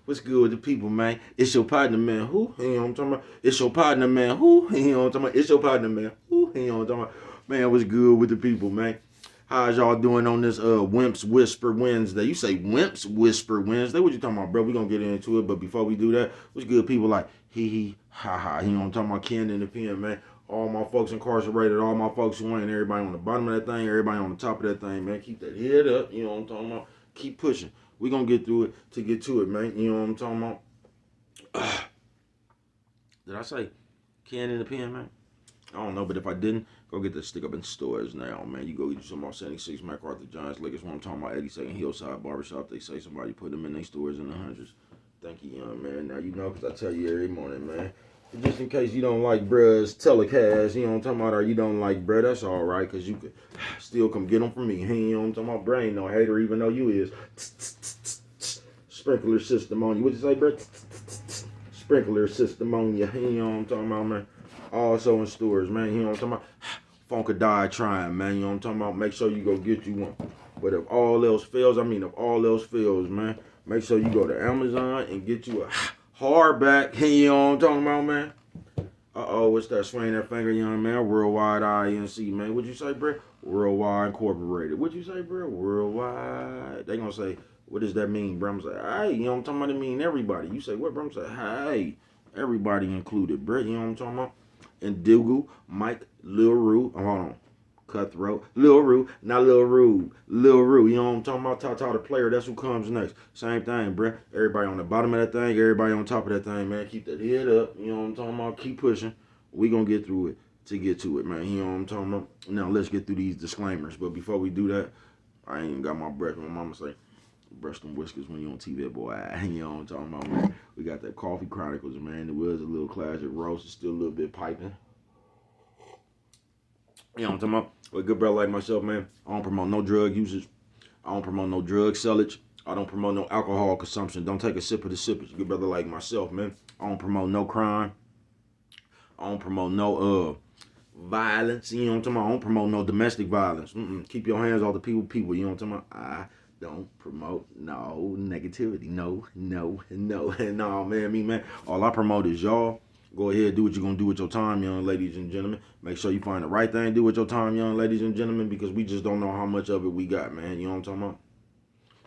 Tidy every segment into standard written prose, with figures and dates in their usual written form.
What's good with the people, man? It's your partner, man. Who? You know what I'm talking about? It's your partner, man. Who? You know what I'm talking about? It's your partner, man. Who? You know what I'm talking about? Man, what's good with the people, man? How's y'all doing on this Wimps Whisper Wednesday? You say Wimps Whisper Wednesday? What you talking about, bro? We gonna get into it, but before we do that, what's good, people? Like hee ha ha. You know what I'm talking about? Ken in the pen, man. All my folks incarcerated, all my folks who ain't, everybody on the bottom of that thing, everybody on the top of that thing, man. Keep that head up. You know what I'm talking about? Keep pushing. We gonna get through it to get to it, man. You know what I'm talking about? Did I say can in the pen, man? I don't know, but if I didn't, go get that stick up in stores now, man. You go get you some more 76 MacArthur Giants Liquors. What I'm talking about, 82nd Hillside Barbershop. They say somebody put them in their stores in the hundreds. Thank you, young man. Now you know, because I tell you every morning, man. Just in case you don't like bruh's telecast, you know what I'm talking about, or you don't like bruh, that's all right, because you could still come get them from me. You know what I'm talking about? Brain no hater, even though you is. Sprinkler system on you. What you say, bruh? Sprinkler system on you. You know what I'm talking about, man? Also in stores, man. You know what I'm talking about? Funkadie trying, man. You know what I'm talking about? Make sure you go get you one. But if all else fails, man, make sure you go to Amazon and get you a hardback. You know what I'm talking about, man? What's that? Swing that finger, young man. Worldwide INC, man. What'd you say, bro? Worldwide Incorporated. What'd you say, bro? Worldwide. They gonna say, what does that mean, bro? I'm say, hey, you know what I'm talking about? It mean everybody. You say, what, bro? I'm say, hey, everybody included, bro. You know what I'm talking about? And Dougal, Mike, Lil Rue. Hold on. Cutthroat, Lil Rue, not Lil Rude, Lil Rue. You know what I'm talking about? Tata the player, that's who comes next. Same thing, bruh. Everybody on the bottom of that thing, everybody on top of that thing, man. Keep that head up. You know what I'm talking about? Keep pushing. We gonna get through it to get to it, man. You know what I'm talking about? Now let's get through these disclaimers. But before we do that, I ain't got my breath. My mama say, brush them whiskers when you on TV, boy. You know what I'm talking about, man. We got that Coffee Chronicles, man. It was a little classic roast. It's still a little bit piping. You know what I'm talking about? With a good brother like myself, man, I don't promote no drug usage. I don't promote no drug sellage. I don't promote no alcohol consumption. Don't take a sip of the sippage. Good brother like myself, man. I don't promote no crime. I don't promote no violence. You know what I'm talking about? I don't promote no domestic violence. Keep your hands off the people. You know what I'm talking about? I don't promote no negativity. No, man. All I promote is y'all. Go ahead, do what you're going to do with your time, young ladies and gentlemen. Make sure you find the right thing to do with your time, young ladies and gentlemen, because we just don't know how much of it we got, man. You know what I'm talking about?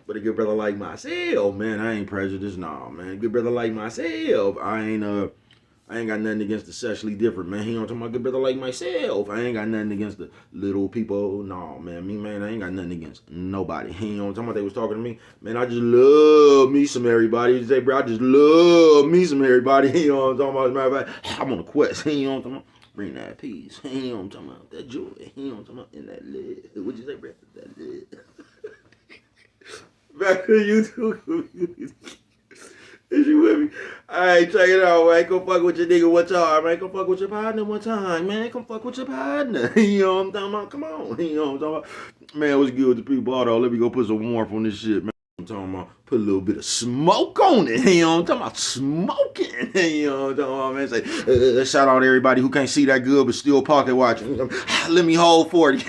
But a good brother like myself, man, I ain't prejudiced. Nah, man. A good brother like myself, I ain't got nothing against the sexually different, man. You know what I'm talking about? Good brother like myself, I ain't got nothing against the little people. No, man. Me, man, I ain't got nothing against nobody. You know what I'm talking about? They was talking to me. Man, I just love me some everybody. You say, bro, I just love me some everybody. You know what I'm talking about? As a matter of fact, I'm on a quest. You know what I'm talking about? Bring that peace. You know what I'm talking about? That joy. You know what I'm talking about? And that love. What'd you say, bro? That love. Back to YouTube. Is you with me? Alright, check it out, man. Come fuck with your nigga one time, man. Come fuck with your partner one time, man. Come fuck with your partner. You know what I'm talking about? Come on. You know what I'm talking about? Man, what's good with the people? Although, let me go put some warmth on this shit, man. I'm talking about put a little bit of smoke on it. You know what I'm talking about? Smoking. You know what I'm talking about, man? Say, shout out to everybody who can't see that good but still pocket watching. Let me hold 40.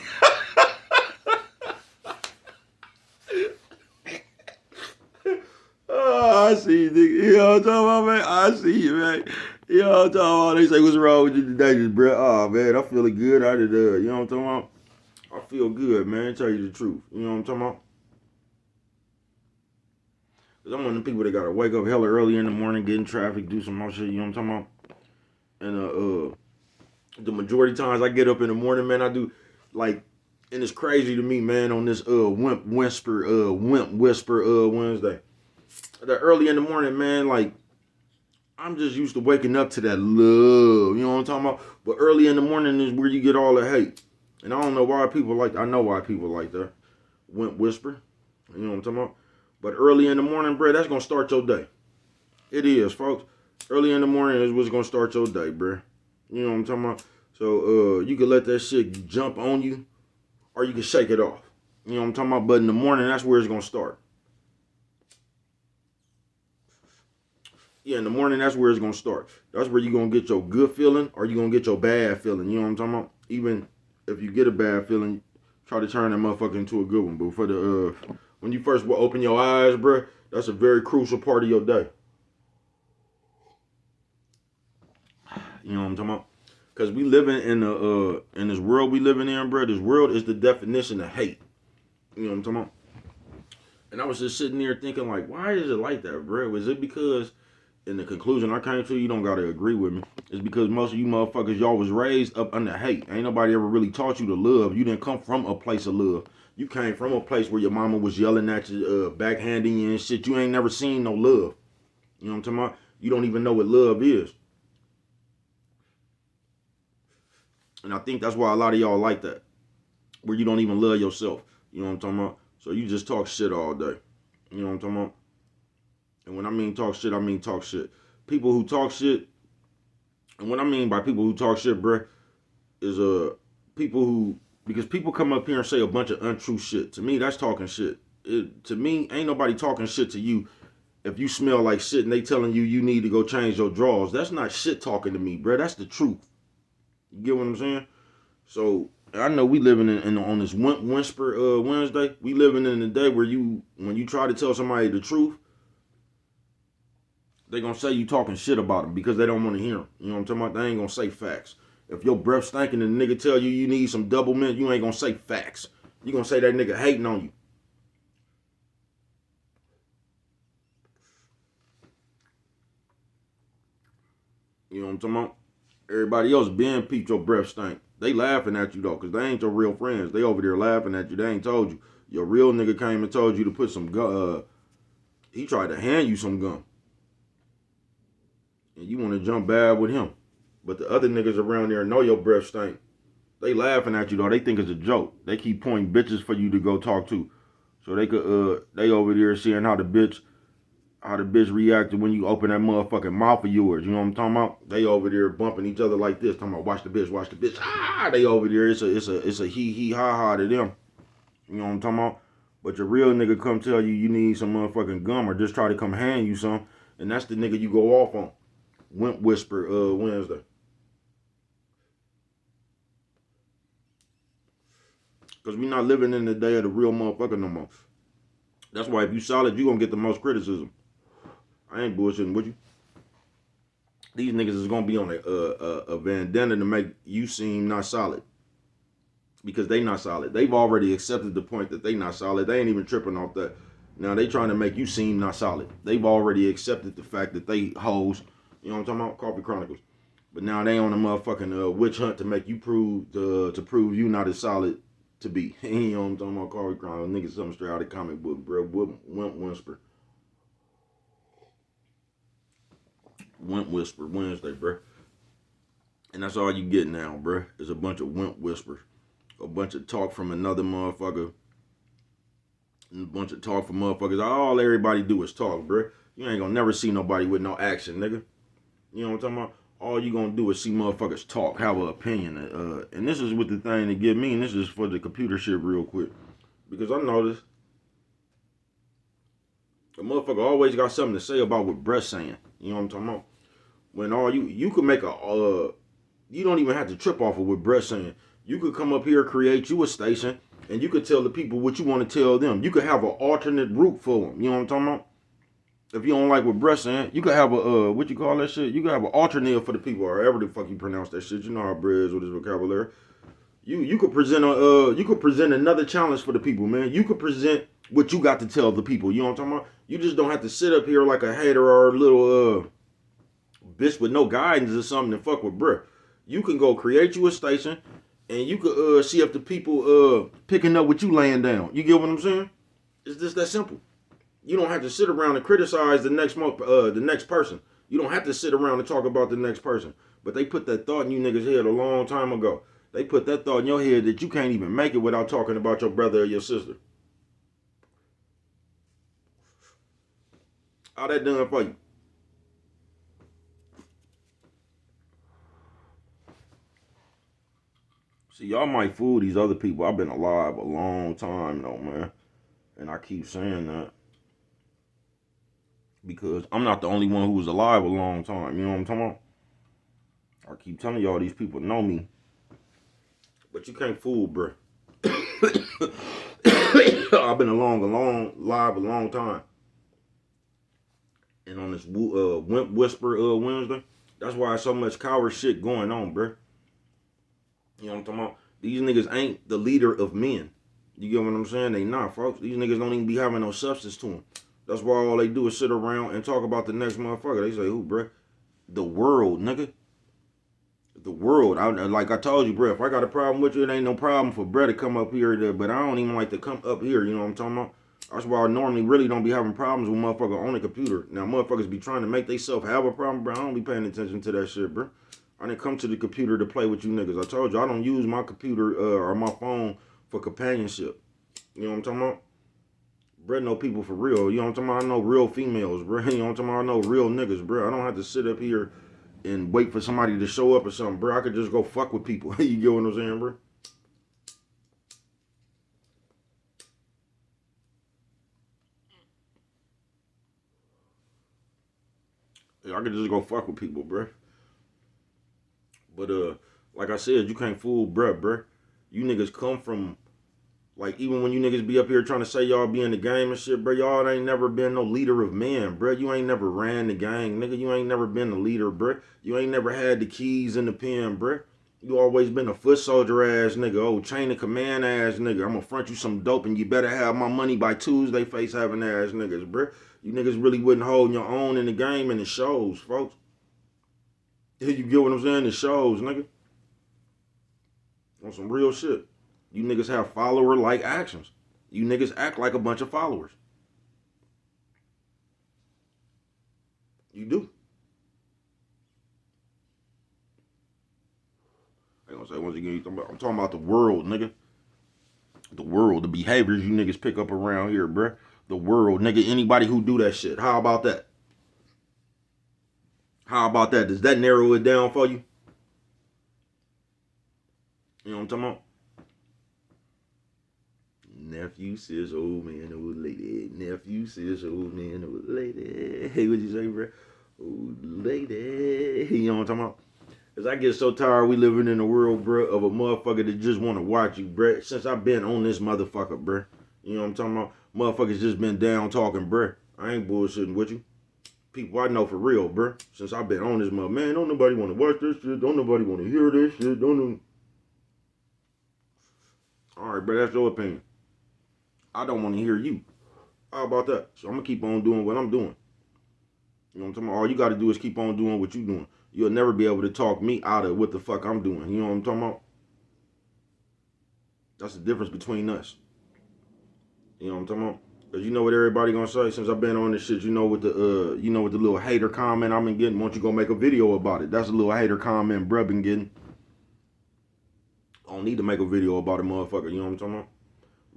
I see you, nigga. You know what I'm talking about, man? I see you, man. You know what I'm talking about? They say, what's wrong with you today, just bro? Oh, man, I'm feeling good. You know what I'm talking about? I feel good, man. Tell you the truth. You know what I'm talking about? Because I'm one of the people that got to wake up hella early in the morning, get in traffic, do some more shit. You know what I'm talking about? And the majority of times I get up in the morning, man, I do, like, and it's crazy to me, man, on this Wimp Whisper Wednesday. The early in the morning, man, like, I'm just used to waking up to that love. You know what I'm talking about? But early in the morning is where you get all the hate. And I don't know why people like that. I know why people like that. Wimp Whisper. You know what I'm talking about? But early in the morning, bro, that's going to start your day. It is, folks. Early in the morning is what's going to start your day, bro. You know what I'm talking about? So, you can let that shit jump on you, or you can shake it off. You know what I'm talking about? But in the morning, that's where it's going to start. Yeah, in the morning, that's where it's going to start. That's where you're going to get your good feeling or you're going to get your bad feeling. You know what I'm talking about? Even if you get a bad feeling, try to turn that motherfucker into a good one. But for when you first will open your eyes, bro, That's a very crucial part of your day. You know what I'm talking about? Because we living in this world we living in, bro. This world is the definition of hate. You know what I'm talking about? And I was just sitting there thinking, like, why is it like that, bro? Is it because, in the conclusion I came to, you don't gotta agree with me. It's because most of you motherfuckers, y'all was raised up under hate. Ain't nobody ever really taught you to love. You didn't come from a place of love. You came from a place where your mama was yelling at you, backhanding you and shit. You ain't never seen no love. You know what I'm talking about? You don't even know what love is. And I think that's why a lot of y'all like that. Where you don't even love yourself. You know what I'm talking about? So you just talk shit all day. You know what I'm talking about? And when I mean talk shit, I mean talk shit. People who talk shit, and what I mean by people who talk shit, bruh, is people who, because people come up here and say a bunch of untrue shit. To me, that's talking shit. To me, ain't nobody talking shit to you if you smell like shit and they telling you you need to go change your drawers. That's not shit talking to me, bruh. That's the truth. You get what I'm saying? So I know we living in on this whisper Wednesday. We living in a day where when you try to tell somebody the truth, they gonna say you talking shit about them because they don't want to hear them. You know what I'm talking about? They ain't gonna say facts. If your breath stinking and the nigga tell you you need some double mint, you ain't gonna say facts. You gonna say that nigga hating on you. You know what I'm talking about? Everybody else been peeped your breath stink. They laughing at you though, cause they ain't your real friends. They over there laughing at you. They ain't told you. Your real nigga came and told you to put some gum. He tried to hand you some gum, and you want to jump bad with him. But the other niggas around there know your breath stink. They laughing at you though. They think it's a joke. They keep pointing bitches for you to go talk to, so they could they over there seeing how the bitch reacted when you open that motherfucking mouth of yours. You know what I'm talking about? They over there bumping each other like this, talking about watch the bitch, watch the bitch. Ah, they over there. It's a hee ha ha to them. You know what I'm talking about? But your real nigga come tell you you need some motherfucking gum or just try to come hand you some, and that's the nigga you go off on. Wimp whisper Wednesday. Because we not living in the day of the real motherfucker no more. That's why if you solid, you gonna get the most criticism. I ain't bullshitting with you. These niggas is gonna be on a bandana to make you seem not solid. Because they not solid. They've already accepted the point that they not solid. They ain't even tripping off that. Now they trying to make you seem not solid. They've already accepted the fact that they hoes. You know what I'm talking about? Coffee Chronicles. But now they on a motherfucking witch hunt to make you prove to prove you not as solid to be. You know what I'm talking about? Coffee Chronicles. Niggas something straight out of the comic book, bro. Wimp whisper. Wimp whisper Wednesday, bro. And that's all you get now, bro. Is a bunch of wimp whispers. A bunch of talk from another motherfucker. And a bunch of talk from motherfuckers. All everybody do is talk, bro. You ain't gonna never see nobody with no action, nigga. You know what I'm talking about? All you gonna do is see motherfuckers talk, have an opinion. And this is what the thing to get me, and this is for the computer shit real quick. Because I noticed a motherfucker always got something to say about what Brett's saying. You know what I'm talking about? When all you could make you don't even have to trip off of what Brett's saying. You could come up here, create you a station, and you could tell the people what you want to tell them. You could have an alternate route for them. You know what I'm talking about? If you don't like what Brett's saying, you could have a, what you call that shit? You could have an alternate for the people, or however the fuck you pronounce that shit. You know how Brett is with his vocabulary. You could present another challenge for the people, man. You could present what you got to tell the people. You know what I'm talking about? You just don't have to sit up here like a hater or a little bitch with no guidance or something and fuck with Brett. You can go create you a station, and you could see if the people picking up what you laying down. You get what I'm saying? It's just that simple. You don't have to sit around and criticize the next person. You don't have to sit around and talk about the next person. But they put that thought in you niggas' head a long time ago. They put that thought in your head that you can't even make it without talking about your brother or your sister. How that done for you? See, y'all might fool these other people. I've been alive a long time though, man. And I keep saying that because I'm not the only one who was alive a long time. You know what I'm talking about? I keep telling y'all these people know me. But you can't fool, bruh. I've been alive a long time. and on this Wimp Whisper Wednesday. That's why so much coward shit going on, bruh. You know what I'm talking about? These niggas ain't the leader of men. You get what I'm saying? They not, folks. These niggas don't even be having no substance to them. That's why all they do is sit around and talk about the next motherfucker. They say, who, bruh? The world, nigga. The world. Like I told you, bruh, if I got a problem with you, it ain't no problem for bruh to come up here. But I don't even like to come up here. You know what I'm talking about? That's why I normally really don't be having problems with motherfuckers on the computer. Now, motherfuckers be trying to make themselves have a problem, bro. I don't be paying attention to that shit, bro. I didn't come to the computer to play with you niggas. I told you, I don't use my computer or my phone for companionship. You know what I'm talking about? Bro, know people for real. You know what I'm talking about? I know real females, bro. You know what I'm talking about? I know real niggas, bro. I don't have to sit up here and wait for somebody to show up or something, bro. I could just go fuck with people. You get what I'm saying, bro? I could just go fuck with people, bro. But like I said, you can't fool bruh. You niggas come from, like, even when you niggas be up here trying to say y'all be in the game and shit, bro, y'all ain't never been no leader of men, bro. You ain't never ran the gang, nigga. You ain't never been the leader, bro. You ain't never had the keys in the pen, bro. You always been a foot soldier ass nigga, oh, chain of command ass nigga. I'm gonna front you some dope and you better have my money by Tuesday face having ass niggas, bro. You niggas really wouldn't hold your own in the game and it shows, folks. You get what I'm saying? It shows, nigga. On some real shit. You niggas have follower-like actions. You niggas act like a bunch of followers. You do. I ain't gonna say once again, I'm talking about the world, nigga. The world, the behaviors you niggas pick up around here, bruh. The world, nigga, anybody who do that shit. How about that? How about that? Does that narrow it down for you? You know what I'm talking about? Nephew says old man, old lady. Nephew says old man, old lady. Hey, what'd you say, bro? Old lady. You know what I'm talking about? Cause I get so tired we living in a world, bro, of a motherfucker that just want to watch you, bro. Since I've been on this motherfucker, bro. You know what I'm talking about? Motherfuckers just been down talking, bro. I ain't bullshitting with you. People I know for real, bro. Since I've been on this mother, man, don't nobody want to watch this shit. Don't nobody want to hear this shit. All right, bro, that's your opinion. I don't want to hear you. How about that? So I'm gonna keep on doing what I'm doing. You know what I'm talking about? All you gotta do is keep on doing what you're doing. You'll never be able to talk me out of what the fuck I'm doing. You know what I'm talking about? That's the difference between us. You know what I'm talking about? Cause you know what everybody gonna say since I've been on this shit. You know what the little hater comment I've been getting. Why don't you go make a video about it? That's a little hater comment bruh been getting. I don't need to make a video about a motherfucker. You know what I'm talking about?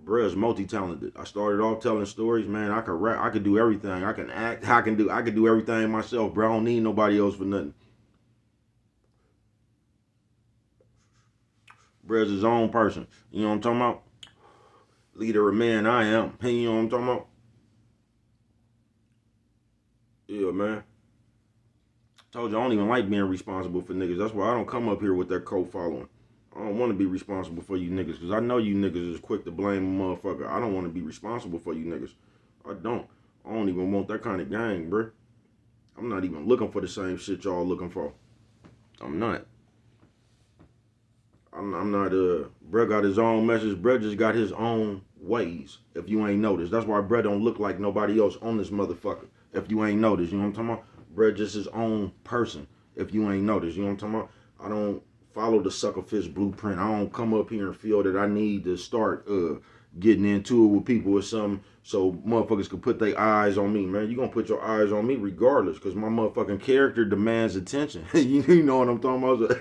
Bruh's multi-talented. I started off telling stories, man. I could rap, I could do everything. I can act, I could do everything myself, bro. I don't need nobody else for nothing. Bruh's his own person. You know what I'm talking about? Leader of man, I am. Hey, you know what I'm talking about? Yeah, man. Told you I don't even like being responsible for niggas. That's why I don't come up here with that cult following. I don't want to be responsible for you niggas because I know you niggas is quick to blame a motherfucker. I don't want to be responsible for you niggas. I don't. I don't even want that kind of gang, bruh. I'm not even looking for the same shit y'all looking for. I'm not. I'm not, bruh got his own message. Bruh just got his own ways, if you ain't noticed. That's why bruh don't look like nobody else on this motherfucker, if you ain't noticed. You know what I'm talking about? Bruh just his own person, if you ain't noticed. You know what I'm talking about? I don't follow the suckerfish blueprint. I don't come up here and feel that I need to start getting into it with people or something so motherfuckers can put their eyes on me, man. You gonna put your eyes on me regardless because my motherfucking character demands attention. You know what I'm talking about?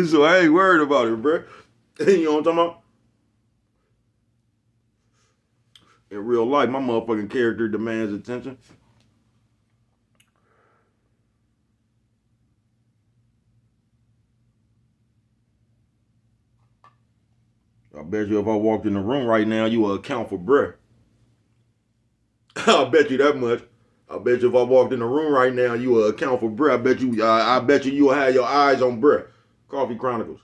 So I ain't worried about it, bro. You know what I'm talking about? In real life, my motherfucking character demands attention. I bet you if I walked in the room right now, you will account for bruh. I bet you that much. I bet you if I walked in the room right now, you will account for bruh. I bet you will have your eyes on bruh. Coffee Chronicles.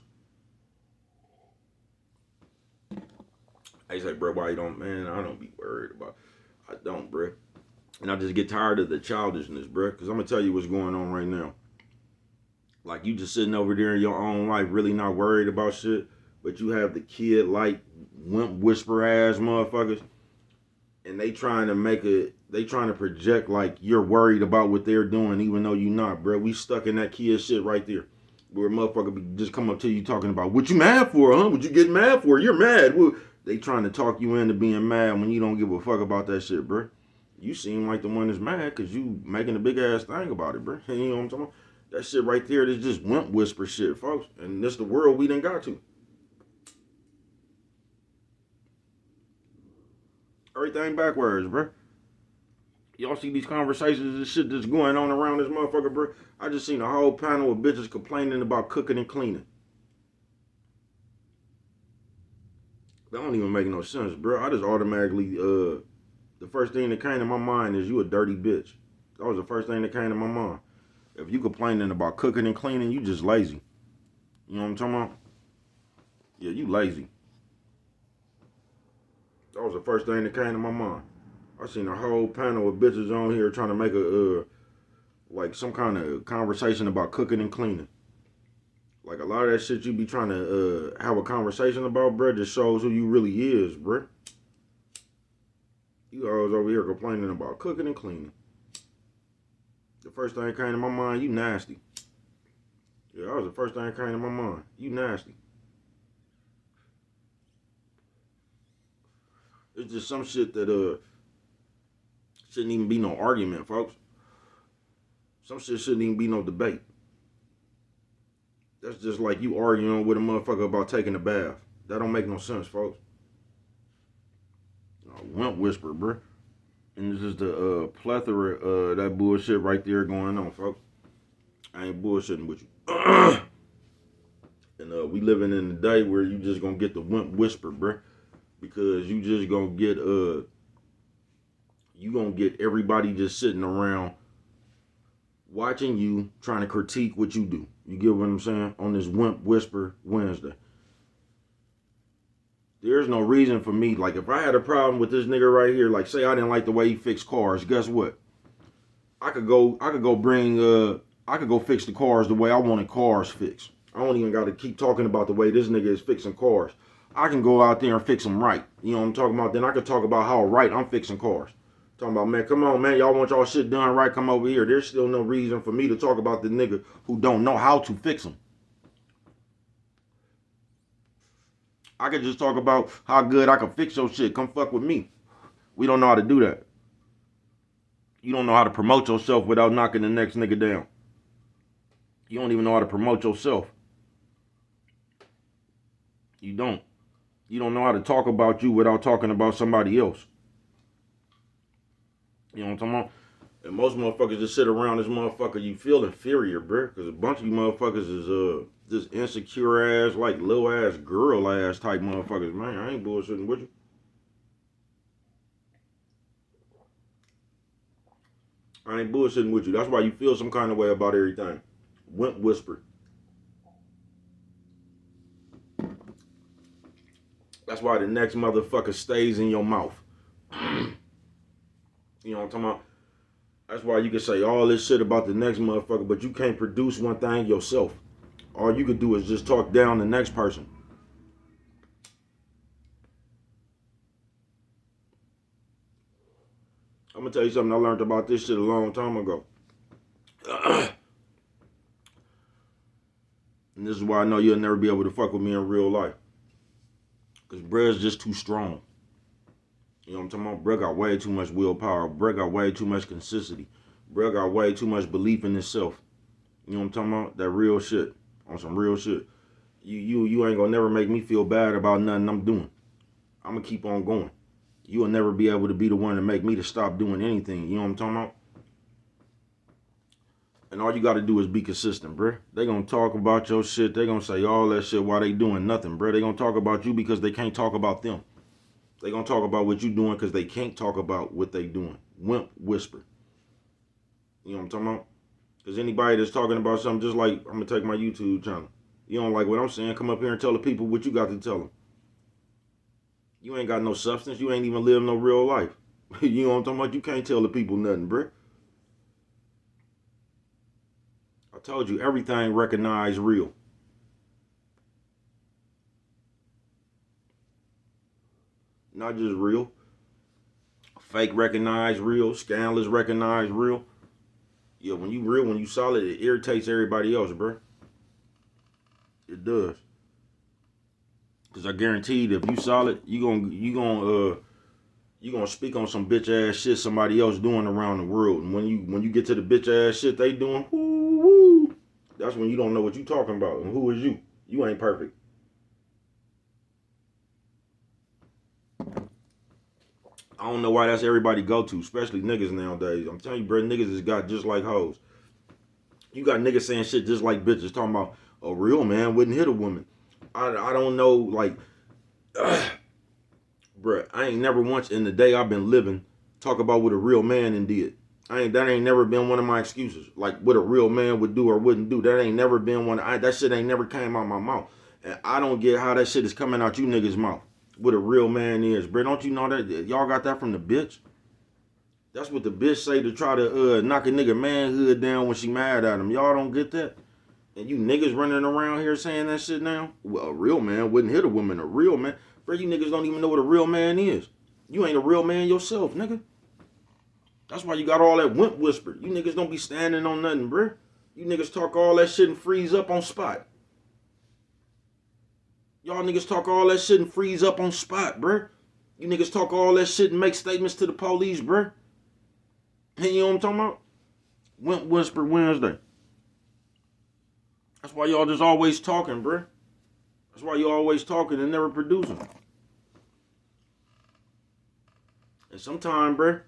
I say, bruh, why you don't, man, I don't be worried about it. I don't, bruh. And I just get tired of the childishness, bro. Because I'm going to tell you what's going on right now. Like, you just sitting over there in your own life, really not worried about shit. But you have the kid, like, wimp whisper ass motherfuckers. And they trying to project like you're worried about what they're doing, even though you're not, bro. We stuck in that kid shit right there. Where a motherfucker just come up to you talking about, what you mad for, huh? What you getting mad for? You're mad. Well, they trying to talk you into being mad when you don't give a fuck about that shit, bro. You seem like the one that's mad because you making a big ass thing about it, bro. You know what I'm talking about? That shit right there is just wimp whisper shit, folks. And this the world we done got to. Everything backwards, bro. Y'all see these conversations and shit that's going on around this motherfucker, bro? I just seen a whole panel of bitches complaining about cooking and cleaning. That don't even make no sense, bro. I just automatically, the first thing that came to my mind is you a dirty bitch. That was the first thing that came to my mind. If you complaining about cooking and cleaning, you just lazy. You know what I'm talking about? Yeah, you lazy. That was the first thing that came to my mind. I seen a whole panel of bitches on here trying to make a like some kind of conversation about cooking and cleaning. Like a lot of that shit you be trying to have a conversation about, bro, just shows who you really is, bro. You always over here complaining about cooking and cleaning. The first thing that came to my mind, you nasty. Yeah, that was the first thing that came to my mind. You nasty. It's just some shit that shouldn't even be no argument, folks. Some shit shouldn't even be no debate. That's just like you arguing with a motherfucker about taking a bath. That don't make no sense, folks. Wimp whisper, bro. And this is the plethora of that bullshit right there going on, folks. I ain't bullshitting with you. And we living in a day where you just gonna get the wimp whisper, bro. Because you just gonna get you gonna get everybody just sitting around watching you trying to critique what you do. You get what I'm saying? On this Wimp Whisper Wednesday. There's no reason for me, like if I had a problem with this nigga right here, like say I didn't like the way he fixed cars, guess what? I could go fix the cars the way I wanted cars fixed. I don't even gotta keep talking about the way this nigga is fixing cars. I can go out there and fix them right. You know what I'm talking about? Then I could talk about how right I'm fixing cars. Talking about, man, come on, man, y'all want y'all shit done right, come over here. There's still no reason for me to talk about the nigga who don't know how to fix them. I could just talk about how good I can fix your shit. Come fuck with me. We don't know how to do that. You don't know how to promote yourself without knocking the next nigga down. You don't even know how to promote yourself. You don't. You don't know how to talk about you without talking about somebody else. You know what I'm talking about? And most motherfuckers just sit around this motherfucker, you feel inferior, bro. Because a bunch of you motherfuckers is just insecure ass, like little ass, girl ass type motherfuckers. Man, I ain't bullshitting with you. I ain't bullshitting with you. That's why you feel some kind of way about everything. Wimp whisper. That's why the next motherfucker stays in your mouth. You know what I'm talking about? That's why you can say all this shit about the next motherfucker, but you can't produce one thing yourself. All you could do is just talk down the next person. I'm gonna tell you something I learned about this shit a long time ago. And this is why I know you'll never be able to fuck with me in real life. Because bruh's just too strong. You know what I'm talking about? Bruh got way too much willpower. Bruh got way too much consistency. Bruh got way too much belief in himself. You know what I'm talking about? That real shit. On some real shit. You ain't gonna never make me feel bad about nothing I'm doing. I'm gonna keep on going. You will never be able to be the one to make me to stop doing anything. You know what I'm talking about? And all you gotta do is be consistent, bruh. They gonna talk about your shit. They gonna say all that shit while they doing nothing, bruh. They gonna talk about you because they can't talk about them. They gonna talk about what you doing because they can't talk about what they doing. Wimp whisper. You know what I'm talking about? Because anybody that's talking about something, just like I'm gonna take my YouTube channel. You don't like what I'm saying? Come up here and tell the people what you got to tell them. You ain't got no substance. You ain't even live no real life. You know what I'm talking about? You can't tell the people nothing, bruh. I told you, everything recognized real. Not just real. Fake recognized real. Scandalous recognized real. Yeah, when you real, when you solid, it irritates everybody else, bruh. It does. Cause I guarantee that if you solid, you gonna speak on some bitch ass shit somebody else doing around the world. And when you get to the bitch ass shit they doing, woo, woo, that's when you don't know what you talking about. And who is you? You ain't perfect. I don't know why that's everybody go to, especially niggas nowadays. I'm telling you, bro, niggas is got just like hoes. You got niggas saying shit just like bitches, talking about a real man wouldn't hit a woman. I don't know, like, bruh, I ain't never once in the day I've been living talk about what a real man and did. That ain't never been one of my excuses. Like what a real man would do or wouldn't do. That ain't never been one. That shit ain't never came out my mouth. And I don't get how that shit is coming out you niggas' mouth. What a real man is, bro. Don't you know that y'all got that from the bitch? That's what the bitch say to try to knock a nigga manhood down when she mad at him. Y'all don't get that? And you niggas running around here saying that shit now? Well, a real man wouldn't hit a woman. A real man. Bro, you niggas don't even know what a real man is. You ain't a real man yourself, nigga. That's why you got all that wimp whisper. You niggas don't be standing on nothing, bruh. You niggas talk all that shit and freeze up on spot. Y'all niggas talk all that shit and freeze up on spot, bruh. You niggas talk all that shit and make statements to the police, bruh. And you know what I'm talking about? Wimp whisper Wednesday. That's why y'all just always talking, bruh. That's why you always talking and never producing. And sometimes, bruh,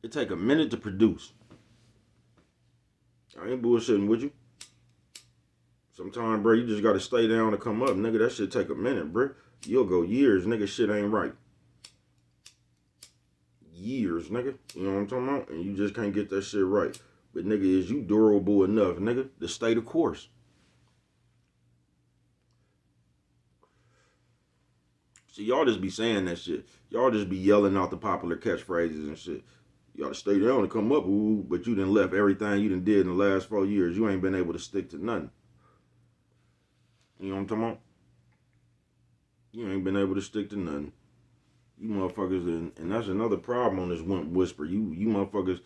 it take a minute to produce. I ain't bullshitting with you. Sometimes, bro, you just gotta stay down to come up. Nigga, that shit take a minute, bro. You'll go years, nigga, shit ain't right. Years, nigga. You know what I'm talking about? And you just can't get that shit right. But, nigga, is you durable enough, nigga, to stay the course? See, y'all just be saying that shit. Y'all just be yelling out the popular catchphrases and shit. You gotta stay down to come up, ooh, but you done left everything you done did in the last 4 years. You ain't been able to stick to nothing. You know what I'm talking about? You ain't been able to stick to nothing. You motherfuckers, and that's another problem on this Wimp Whisper. You motherfuckers,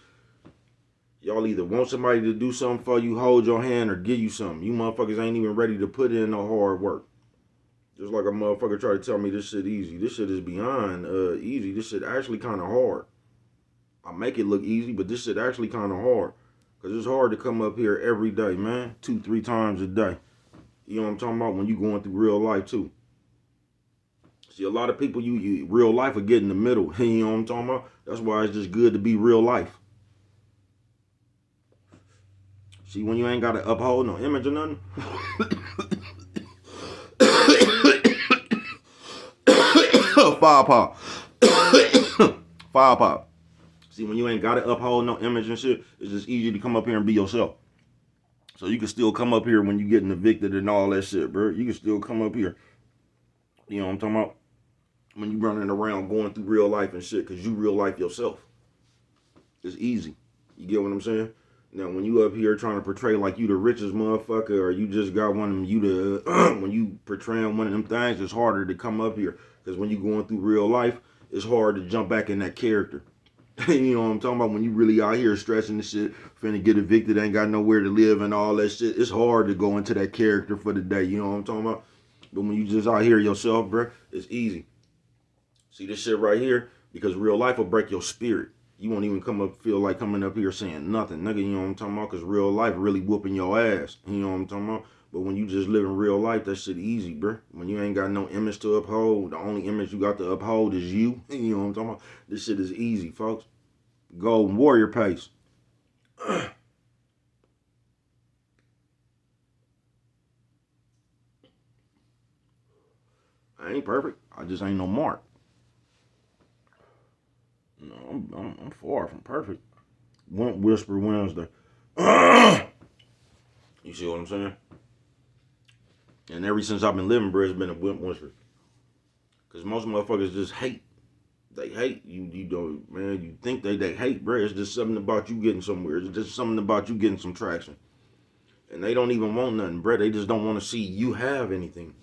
y'all either want somebody to do something for you, hold your hand, or give you something. You motherfuckers ain't even ready to put in no hard work. Just like a motherfucker try to tell me this shit easy. This shit is beyond easy. This shit actually kind of hard. I make it look easy, but this shit actually kind of hard. Because it's hard to come up here every day, man. 2-3 times a day. You know what I'm talking about? When you going through real life, too. See, a lot of people, you real life will get in the middle. You know what I'm talking about? That's why it's just good to be real life. See, when you ain't got to uphold no image or nothing. Fire pop. Fire pop. See, when you ain't got to uphold no image and shit, it's just easy to come up here and be yourself. So you can still come up here when you getting evicted and all that shit, bro. You can still come up here. You know what I'm talking about? When you running around going through real life and shit, because you real life yourself. It's easy. You get what I'm saying? Now, when you up here trying to portray like you the richest motherfucker, or you just got one of them, you the when you portraying one of them things, it's harder to come up here. Because when you going through real life, it's hard to jump back in that character. You know what I'm talking about? When you really out here stressing the shit, finna get evicted, ain't got nowhere to live and all that shit, it's hard to go into that character for the day. You know what I'm talking about? But when you just out here yourself, bro, it's easy. See this shit right here? Because real life will break your spirit. You won't even feel like coming up here saying nothing. Nigga, you know what I'm talking about? Because real life really whooping your ass. You know what I'm talking about? But when you just live in real life, that shit easy, bro. When you ain't got no image to uphold, the only image you got to uphold is you. You know what I'm talking about? This shit is easy, folks. Golden warrior pace. I ain't perfect. I just ain't no Mark. No, I'm far from perfect. Won't whisper Wednesday. You see what I'm saying? And ever since I've been living, bro, it's been a wimp whisper. Because most motherfuckers just hate. They hate you. You don't, man. You think they hate, bro. It's just something about you getting somewhere. It's just something about you getting some traction. And they don't even want nothing, bro. They just don't want to see you have anything.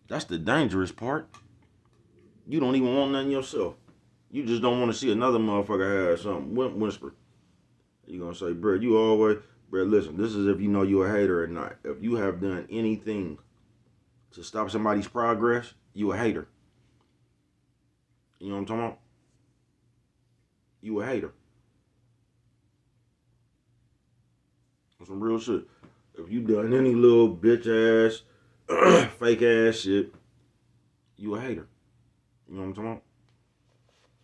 That's the dangerous part. You don't even want nothing yourself. You just don't want to see another motherfucker have something. Whisper. You gonna say, bro, you always, bro, listen, this is if you know you're a hater or not. If you have done anything to stop somebody's progress, you a hater. You know what I'm talking about? You a hater. Some real shit. If you done any little bitch ass, fake ass shit, you a hater. You know what I'm talking about?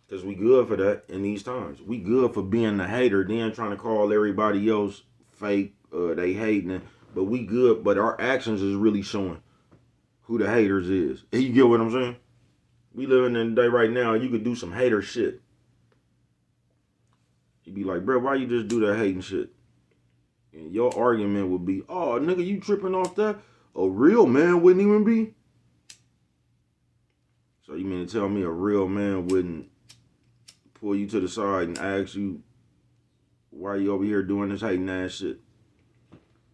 Because we good for that in these times. We good for being the hater, then trying to call everybody else fake, they hating it. But we good, but our actions is really showing who the haters is. You get what I'm saying? We living in the day right now, you could do some hater shit. You be like, bro, why you just do that hating shit? And your argument would be, oh, nigga, you tripping off that? A real man wouldn't even be? So you mean to tell me a real man wouldn't pull you to the side and ask you why you over here doing this hating ass shit?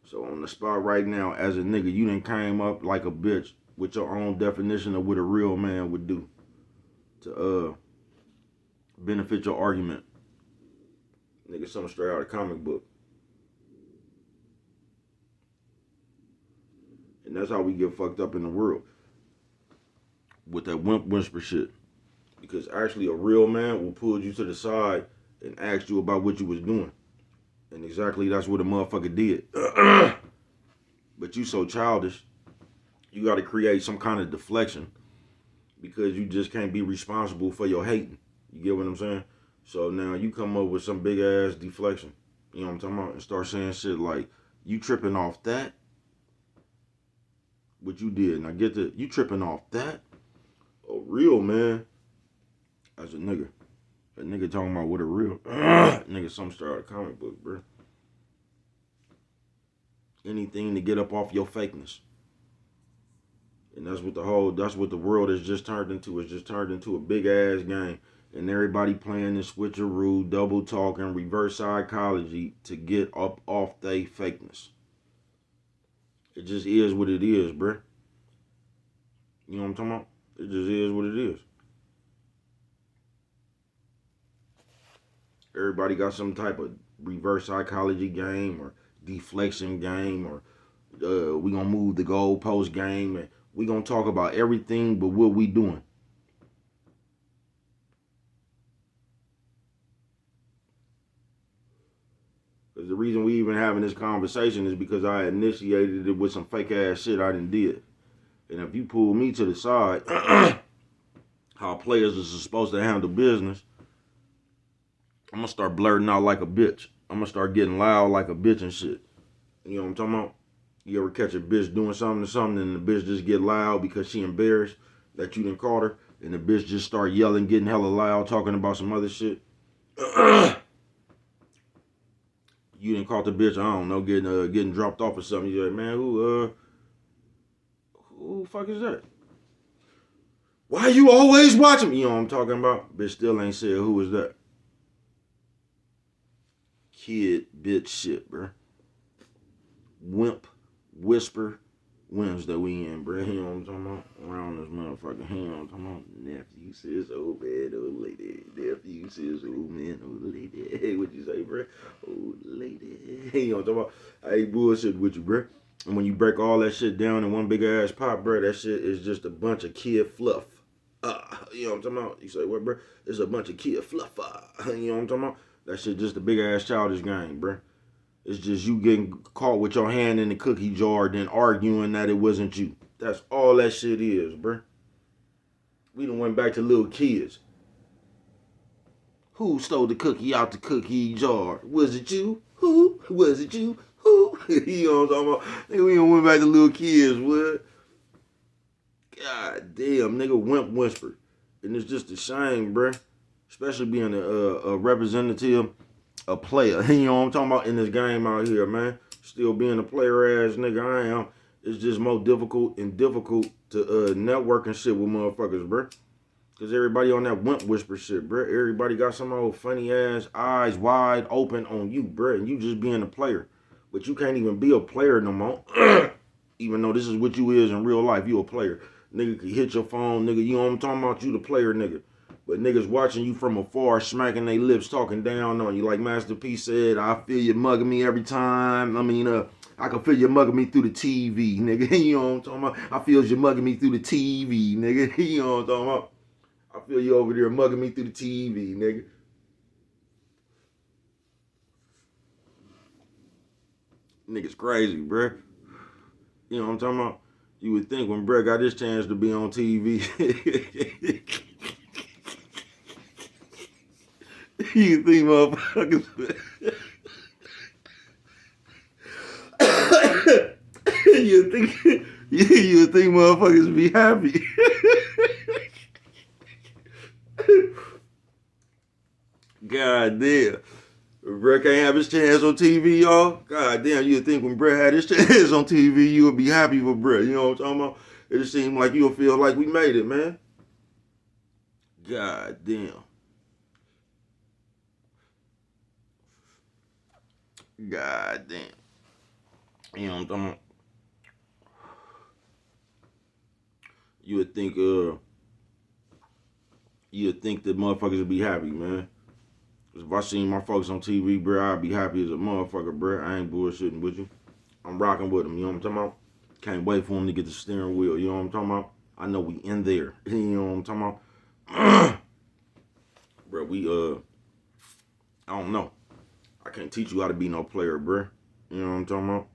So on the spot right now, as a nigga, you done came up like a bitch with your own definition of what a real man would do to benefit your argument. Nigga, something straight out of comic book. And that's how we get fucked up in the world. With that wimp whisper shit. Because actually a real man will pull you to the side and ask you about what you was doing. And exactly that's what a motherfucker did. But you so childish, you got to create some kind of deflection because you just can't be responsible for your hating. You get what I'm saying? So now you come up with some big ass deflection. You know what I'm talking about? And start saying shit like, you tripping off that? What you did. Now get the, you tripping off that? A real man. As a nigga. A nigga talking about what a real nigga, some star out of comic book, bro. Anything to get up off your fakeness. And that's what the world has just turned into. It's just turned into a big ass game. And everybody playing this switcheroo, double talking, reverse psychology to get up off they fakeness. It just is what it is, bruh. You know what I'm talking about? It just is what it is. Everybody got some type of reverse psychology game or deflection game or we gonna move the goalpost game and we gonna talk about everything but what we doing. Because the reason we even having this conversation is because I initiated it with some fake ass shit I done did. And if you pull me to the side, how players are supposed to handle business, I'm gonna start blurting out like a bitch. I'm gonna start getting loud like a bitch and shit. You know what I'm talking about? You ever catch a bitch doing something to something and the bitch just get loud because she embarrassed that you done caught her and the bitch just start yelling, getting hella loud, talking about some other shit? You done caught the bitch, I don't know, getting dropped off or something. You're like, man, who the fuck is that? Why you always watching me? You know what I'm talking about? Bitch still ain't said who is that. Kid bitch shit, bruh. Wimp, whisper, Wednesday we in, bruh. You know what I'm talking about? Around this motherfucker. You know what I'm talking about? Nephew says old man, old lady. Nephew says old man, old lady. Hey, what you say, bruh? Old lady. You know what I'm talking about? I ain't bullshit with you, bruh. And when you break all that shit down in one big ass pot, bruh, that shit is just a bunch of kid fluff. You know what I'm talking about? You say, what, bruh? It's a bunch of kid fluff. You know what I'm talking about? That shit just a big ass childish game, bruh. It's just you getting caught with your hand in the cookie jar, then arguing that it wasn't you. That's all that shit is, bruh. We done went back to little kids. Who stole the cookie out the cookie jar? Was it you? Who? Was it you? Who? You know what I'm talking about? Nigga, we done went back to little kids, what? God damn, nigga, Wimp whispered. And it's just a shame, bruh. Especially being a representative, a player. You know what I'm talking about in this game out here, man. Still being a player ass nigga I am. It's just more difficult to network and shit with motherfuckers, bruh. Cause everybody on that Wimp whisper shit, bruh. Everybody got some old funny ass eyes wide open on you, bruh. And you just being a player. But you can't even be a player no more. Even though this is what you is in real life. You a player. Nigga could hit your phone, nigga. You know what I'm talking about? You the player, nigga. But niggas watching you from afar, smacking their lips, talking down on you. Like Master P said, I feel you mugging me every time. I can feel you mugging me through the TV, nigga. You know what I'm talking about? I feel you mugging me through the TV, nigga. You know what I'm talking about? I feel you over there mugging me through the TV, nigga. Niggas crazy, bruh. You know what I'm talking about? You would think when bruh got this chance to be on TV, you think motherfuckers, you think motherfuckers be happy. God damn. Brett can't have his chance on TV, y'all. God damn, you'd think when Brett had his chance on TV, you would be happy for Brett. You know what I'm talking about? It just seemed like you'll feel like we made it, man. God damn. God damn. You know what I'm talking about? You would think that motherfuckers would be happy, man. If I seen my folks on TV, bro, I'd be happy as a motherfucker, bro. I ain't bullshitting with you. I'm rocking with them, you know what I'm talking about? Can't wait for them to get the steering wheel, you know what I'm talking about? I know we in there, you know what I'm talking about? Bro, I don't know. I can't teach you how to be no player, bro. You know what I'm talking about?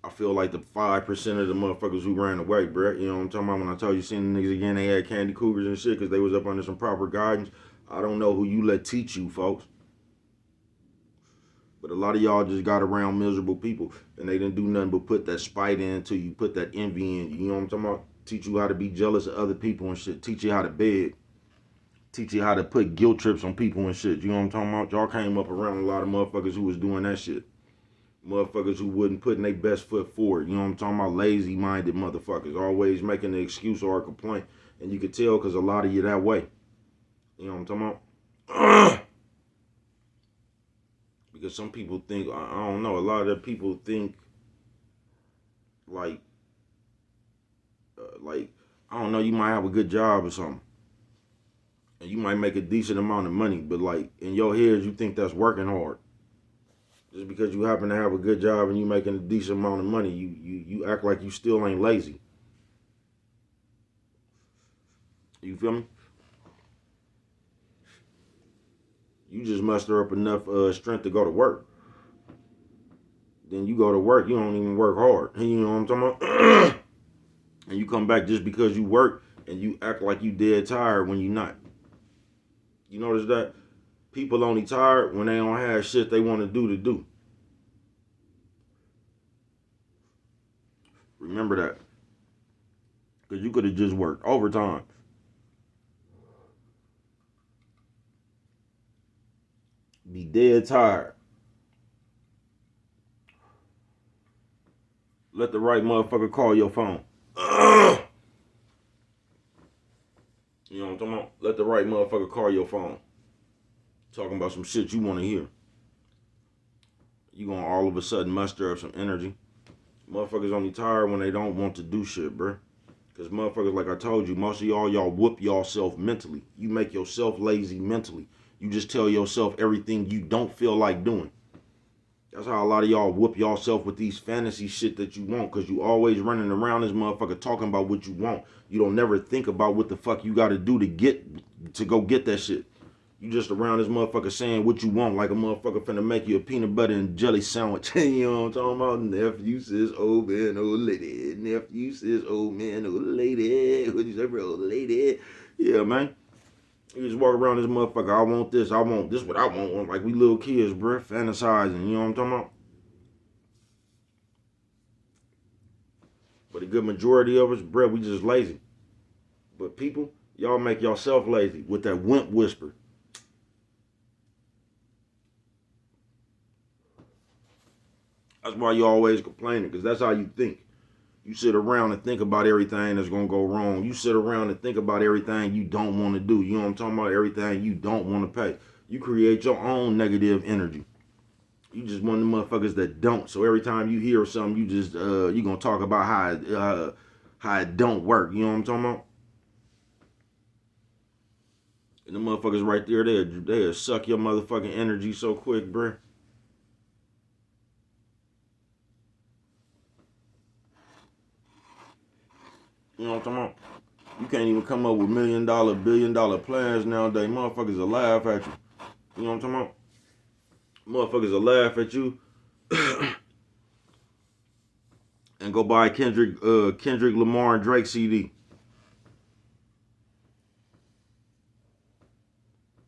I feel like the 5% of the motherfuckers who ran away, bro. You know what I'm talking about? When I told you, seen the niggas again, they had candy cougars and shit because they was up under some proper guidance. I don't know who you let teach you, folks. But a lot of y'all just got around miserable people and they didn't do nothing but put that spite into you, put that envy in you. You know what I'm talking about? Teach you how to be jealous of other people and shit. Teach you how to beg. Teach you how to put guilt trips on people and shit. You know what I'm talking about? Y'all came up around a lot of motherfuckers who was doing that shit. Motherfuckers who wouldn't put their best foot forward. You know what I'm talking about? Lazy-minded motherfuckers. Always making an excuse or a complaint. And you could tell because a lot of you that way. You know what I'm talking about? Because some people think, I don't know, a lot of the people think like, I don't know, you might have a good job or something. And you might make a decent amount of money, but like in your head, you think that's working hard. Just because you happen to have a good job and you making a decent amount of money, you act like you still ain't lazy. You feel me? You just muster up enough strength to go to work. Then you go to work, you don't even work hard. You know what I'm talking about? And you come back just because you work and you act like you dead tired when you not. You notice that? People only tired when they don't have shit they want to do. Remember that. Because you could have just worked overtime. Be dead tired. Let the right motherfucker call your phone. You know what I'm talking about? Let the right motherfucker call your phone. Talking about some shit you want to hear. You gonna all of a sudden muster up some energy. Motherfuckers only tired when they don't want to do shit, bruh. Because motherfuckers, like I told you, most of y'all whoop yourself mentally. You make yourself lazy mentally. You just tell yourself everything you don't feel like doing. That's how a lot of y'all whoop yourself with these fantasy shit that you want. Because you always running around this motherfucker talking about what you want. You don't never think about what the fuck you got to do to go get that shit. You just around this motherfucker saying what you want like a motherfucker finna make you a peanut butter and jelly sandwich. You know what I'm talking about? Nephew says old man, old lady. Nephew says old man, old lady. What you say, bro, old lady? Yeah, man. You just walk around this motherfucker. I want this. I want this. What I want. Like we little kids, bro. Fantasizing. You know what I'm talking about? But a good majority of us, bro, we just lazy. But people, y'all make yourself lazy with that wimp whisper. That's why you always complaining, because that's how you think. You sit around and think about everything that's gonna go wrong. You sit around and think about everything you don't want to do. You know what I'm talking about? Everything you don't want to pay. You create your own negative energy. You just one of the motherfuckers that don't. So every time you hear something, you just you gonna talk about how it don't work. You know what I'm talking about? And the motherfuckers right there, they'll suck your motherfucking energy so quick, bruh. You know what I'm talking about? You can't even come up with $1 million, $1 billion plans nowadays. Motherfuckers will laugh at you. You know what I'm talking about? Motherfuckers will laugh at you and go buy Kendrick Lamar and Drake CD.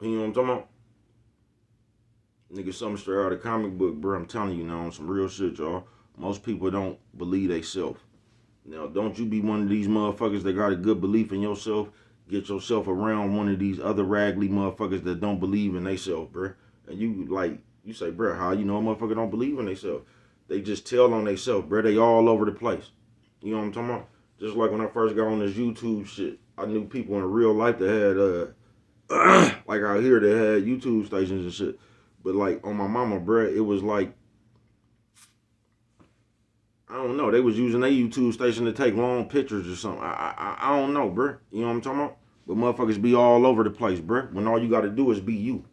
You know what I'm talking about? Nigga, something straight out of the comic book, bro. I'm telling you now, on some real shit, y'all. Most people don't believe they self. Now, don't you be one of these motherfuckers that got a good belief in yourself. Get yourself around one of these other raggedy motherfuckers that don't believe in theyself, bro. And you say, bro, how you know a motherfucker don't believe in theyself? They just tell on theyself, bro. They all over the place. You know what I'm talking about? Just like when I first got on this YouTube shit, I knew people in real life that had, like out here, that had YouTube stations and shit. But like on my mama, bro, it was like, I don't know. They was using their YouTube station to take long pictures or something. I don't know, bro. You know what I'm talking about? But motherfuckers be all over the place, bro. When all you got to do is be you.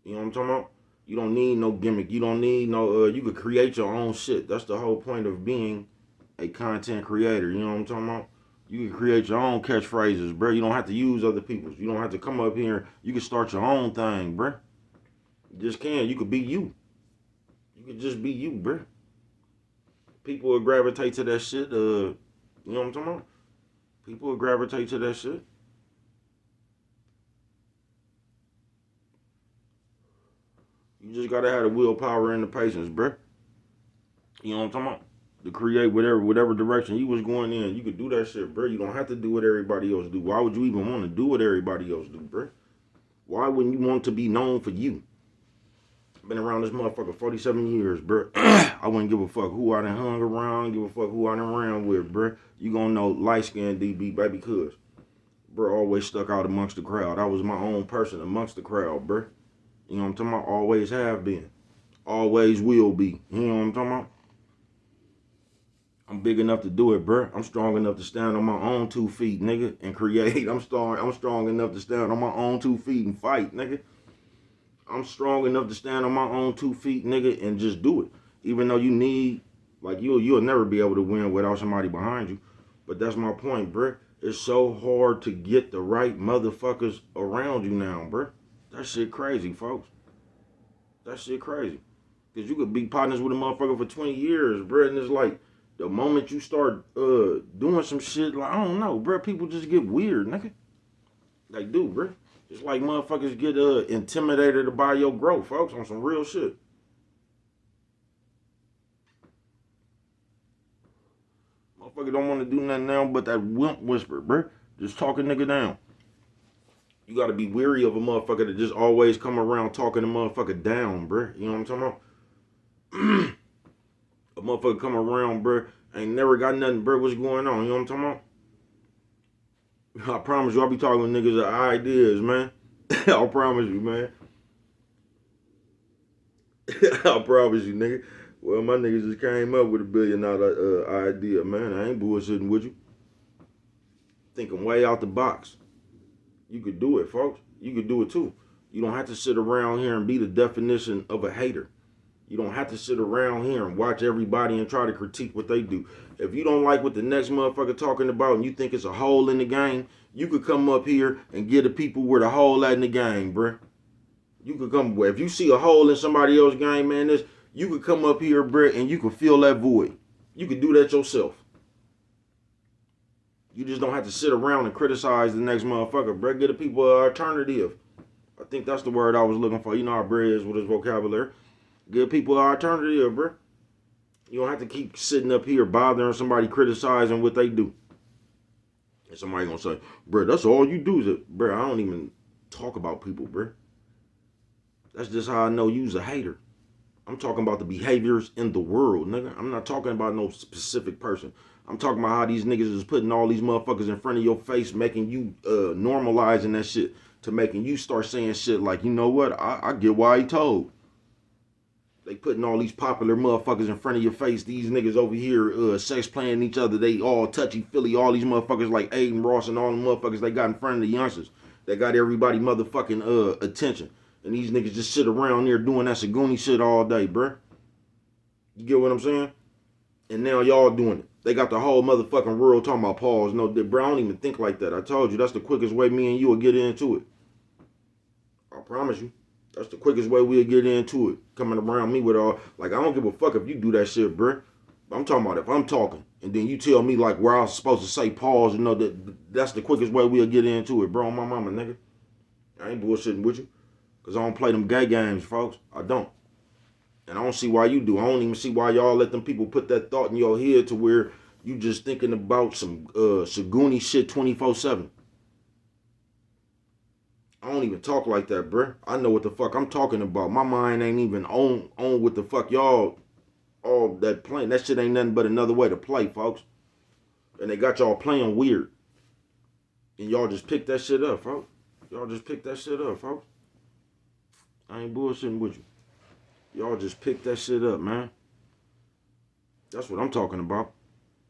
You know what I'm talking about? You don't need no gimmick. You don't need no. You could create your own shit. That's the whole point of being a content creator. You know what I'm talking about? You can create your own catchphrases, bro. You don't have to use other people's. You don't have to come up here. You can start your own thing, bro. You just can. You could be you. You could just be you, bro. People will gravitate to that shit. You know what I'm talking about? People will gravitate to that shit. You just gotta have the willpower and the patience, bruh. You know what I'm talking about? To create whatever direction you was going in. You could do that shit, bruh. You don't have to do what everybody else do. Why would you even want to do what everybody else do, bruh? Why wouldn't you want to be known for you? Been around this motherfucker 47 years, bruh. I wouldn't give a fuck who I done hung around, give a fuck who I done ran with, bruh. You gonna know light-skinned DB, baby, cuz. Bruh, always stuck out amongst the crowd. I was my own person amongst the crowd, bruh. You know what I'm talking about? Always have been. Always will be. You know what I'm talking about? I'm big enough to do it, bruh. I'm strong enough to stand on my own 2 feet, nigga, and create. I'm strong enough to stand on my own 2 feet and fight, nigga. I'm strong enough to stand on my own 2 feet, nigga, and just do it. Even though you need, like, you'll never be able to win without somebody behind you. But that's my point, bruh. It's so hard to get the right motherfuckers around you now, bruh. That shit crazy, folks. That shit crazy. Because you could be partners with a motherfucker for 20 years, bruh, and it's like, the moment you start doing some shit, like, I don't know, bruh, people just get weird, nigga. Like, dude, bruh. It's like motherfuckers get intimidated by your growth, folks, on some real shit. Motherfucker don't want to do nothing now but that wimp whisper, bruh. Just talk a nigga down. You gotta be weary of a motherfucker that just always come around talking a motherfucker down, bruh. You know what I'm talking about? A motherfucker come around, bruh, ain't never got nothing, bruh. What's going on? You know what I'm talking about? I promise you, I'll be talking with niggas of ideas, man. I promise you, man. I promise you, nigga. Well, my niggas just came up with $1 billion idea, man. I ain't bullshitting with you. Thinking way out the box. You could do it, folks. You could do it too. You don't have to sit around here and be the definition of a hater. You don't have to sit around here and watch everybody and try to critique what they do. If you don't like what the next motherfucker talking about and you think it's a hole in the game, you could come up here and get the people where the hole at in the game, bruh. You could come, if you see a hole in somebody else's game, man, you could come up here, bruh, and you could fill that void. You could do that yourself. You just don't have to sit around and criticize the next motherfucker, bruh. Get the people an alternative. I think that's the word I was looking for. You know how Bray is with his vocabulary. Give people an alternative, bruh. You don't have to keep sitting up here bothering somebody criticizing what they do. And somebody gonna say, bruh, that's all you do is it. Bruh, I don't even talk about people, bruh. That's just how I know you's a hater. I'm talking about the behaviors in the world, nigga. I'm not talking about no specific person. I'm talking about how these niggas is putting all these motherfuckers in front of your face, making you normalizing that shit to making you start saying shit like, you know what? I get why he told. They putting all these popular motherfuckers in front of your face. These niggas over here sex playing each other. They all touchy feely. All these motherfuckers like Aiden Ross and all the motherfuckers they got in front of the youngsters. They got everybody motherfucking attention. And these niggas just sit around there doing that Saguni shit all day, bruh. You get what I'm saying? And now y'all doing it. They got the whole motherfucking world talking about pause. No, bro, I don't even think like that. I told you, that's the quickest way me and you will get into it. I promise you. That's the quickest way we'll get into it. Coming around me with all, like, I don't give a fuck if you do that shit, bruh. I'm talking about if I'm talking, and then you tell me, like, where I was supposed to say pause, you know, that's the quickest way we'll get into it, bro. My mama, nigga. I ain't bullshitting with you. Because I don't play them gay games, folks. I don't. And I don't see why you do. I don't even see why y'all let them people put that thought in your head to where you just thinking about some Saguni shit 24/7. I don't even talk like that, bruh. I know what the fuck I'm talking about. My mind ain't even on what the fuck y'all all that playing. That shit ain't nothing but another way to play, folks. And they got y'all playing weird. And y'all just pick that shit up, folks. Y'all just pick that shit up, folks. I ain't bullshitting with you. Y'all just pick that shit up, man. That's what I'm talking about.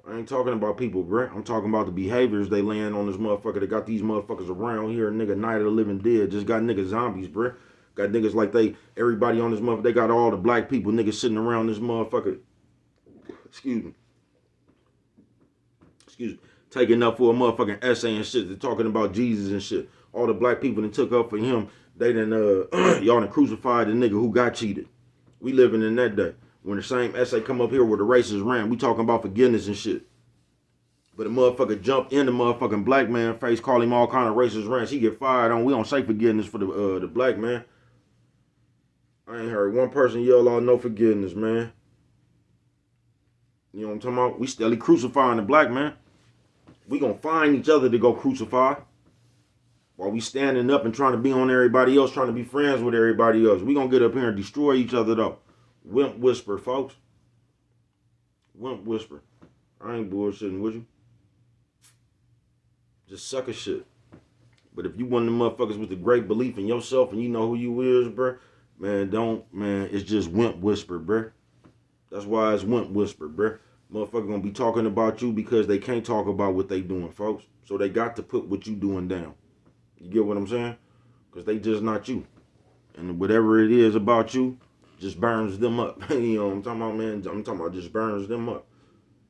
I ain't talking about people, bruh. I'm talking about the behaviors they laying on this motherfucker. They got these motherfuckers around here, nigga, Night of the Living Dead. Just got niggas zombies, bruh. Got niggas like everybody on this motherfucker. They got all the black people, niggas sitting around this motherfucker. Excuse me. Taking up for a motherfucking essay and shit. They're talking about Jesus and shit. All the black people that took up for him, they done, y'all done crucified the nigga who got cheated. We living in that day. When the same essay come up here where the racist ran, we talking about forgiveness and shit. But a motherfucker jump in the motherfucking black man face, call him all kind of racist rants. He get fired on. We don't say forgiveness for the black man. I ain't heard one person yell out no forgiveness, man. You know what I'm talking about? We steadily crucifying the black man. We gonna find each other to go crucify. While we standing up and trying to be on everybody else, trying to be friends with everybody else. We gonna get up here and destroy each other though. Wimp whisper, folks. Wimp whisper. I ain't bullshitting with you. Just sucker shit. But if you one of them motherfuckers with the great belief in yourself and you know who you is, bruh, man, it's just wimp whisper, bruh. That's why it's wimp whisper, bruh. Motherfucker gonna be talking about you because they can't talk about what they doing, folks. So they got to put what you doing down. You get what I'm saying? Because they just not you. And whatever it is about you, just burns them up. You know what I'm talking about, man? I'm talking about just burns them up.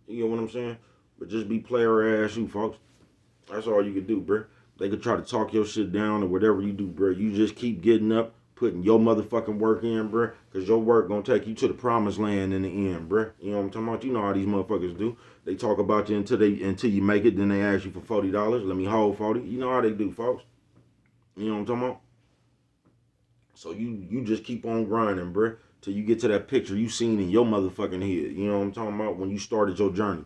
You get what I'm saying? But just be player ass you, folks. That's all you can do, bruh. They could try to talk your shit down or whatever you do, bruh. You just keep getting up, putting your motherfucking work in, bruh. Because your work gonna take you to the promised land in the end, bruh. You know what I'm talking about? You know how these motherfuckers do. They talk about you until you make it, then they ask you for $40. Let me hold 40. You know how they do, folks. You know what I'm talking about? So you just keep on grinding, bruh. Till you get to that picture you seen in your motherfucking head. You know what I'm talking about? When you started your journey.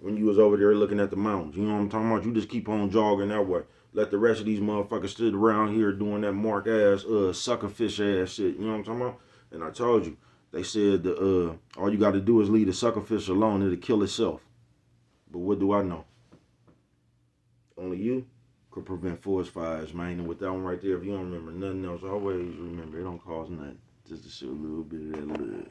When you was over there looking at the mountains. You know what I'm talking about? You just keep on jogging that way. Let the rest of these motherfuckers sit around here doing that mark ass, suckerfish ass shit. You know what I'm talking about? And I told you. They said all you got to do is leave the suckerfish alone. It'll kill itself. But what do I know? Only you could prevent forest fires, man. And with that one right there, if you don't remember nothing else, always remember it don't cost nothing. Just to show a little bit of that love.